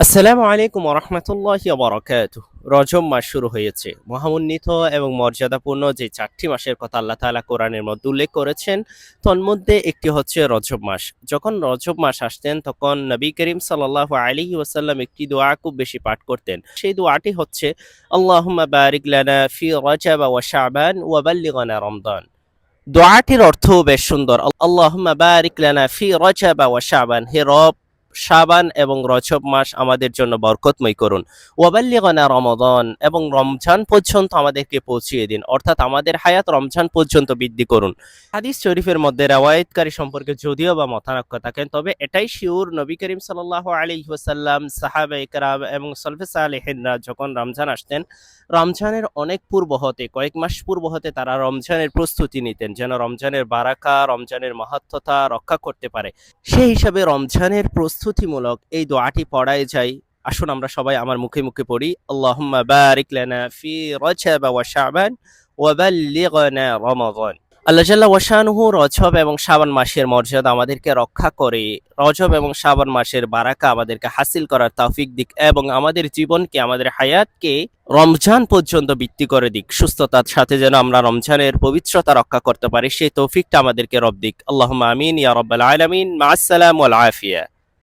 আসসালামু আলাইকুম ওরহমতুল্লাহি ওয়াবারাকাতুহু। রজব মাস শুরু হয়েছে। মহামন্বিত এবং মর্যাদাপূর্ণ যে ৪টি মাসের কথা আল্লাহ তাআলা কোরআনের মধ্যে উল্লেখ করেছেন, তন্মধ্যে একটি হচ্ছে রজব মাস। যখন রজব মাস আসতেন তখন নবী করিম সাল্লাল্লাহু আলাইহি ওয়াসাল্লাম একটি দোয়া খুব বেশি পাঠ করতেন। সেই দোয়াটি হচ্ছে আল্লাহুম্মা বারিক লানা ফি রজব ওয়া শাবান ওয়া বাল্লিগনা রমদান। দোয়াটির অর্থও বেশ সুন্দর। আল্লাহুম্মা বারিক লানা ফি রজব ওয়া শাবান, হে রব, শাবান এবং রজব মাস আমাদের জন্য বরকতময় করুন। ওয়াবাল্লিগনা রমাদান, এবং রমজান পর্যন্ত আমাদেরকে পৌঁছিয়ে দিন, অর্থাৎ আমাদের হায়াত রমজান পর্যন্ত বৃদ্ধি করুন। হাদিস শরীফের মধ্যে রওয়ায়াতকারী সম্পর্কে যদিও বা মতানক্য থাকেন, তবে এটাই শিওর নবী করিম সাল্লাল্লাহু আলাইহি ওয়াসাল্লাম, সাহাবায়ে কেরাম এবং সলফে সালেহিনরা যখন রমজান আসতেন, রমজানের অনেক পূর্ব হতে, কয়েক মাস পূর্ব হতে তারা রমজানের প্রস্তুতি নিতেন, যেন রমজানের বারাকা, রমজানের মাহাত্ম্যতা রক্ষা করতে পারে। সেই হিসাবে রমজানের প্রস্তুতিমূলক এই দোয়াটি পড়াই যায়। আসুন আমরা সবাই আমার মুখে মুখে পড়ি, আল্লাহুম্মা বারিক লানা ফি রজব ওয়া শাবান ওয়া বাল্লিগনা রমাদান। আল্লাহ জাল্লা ওয়াশানুহু রজব এবং শাবান মাসের মর্যাদা আমাদেরকে রক্ষা করে, রজব এবং শাবান মাসের বারাকা আমাদেরকে হাসিল করার তৌফিক দিক, এবং আমাদের জীবনকে, আমাদের হায়াতকে রমজান পর্যন্ত বৃদ্ধি করে দিক। সুস্থতার সাথে যেন আমরা রমজানের পবিত্রতা রক্ষা করতে পারি, সেই তৌফিকটা আমাদেরকে রব দিক। আল্লাহুম্মা আমিন ইয়া রাব্বাল আলামিন। মা আসসালামু ওয়াল আফিয়া।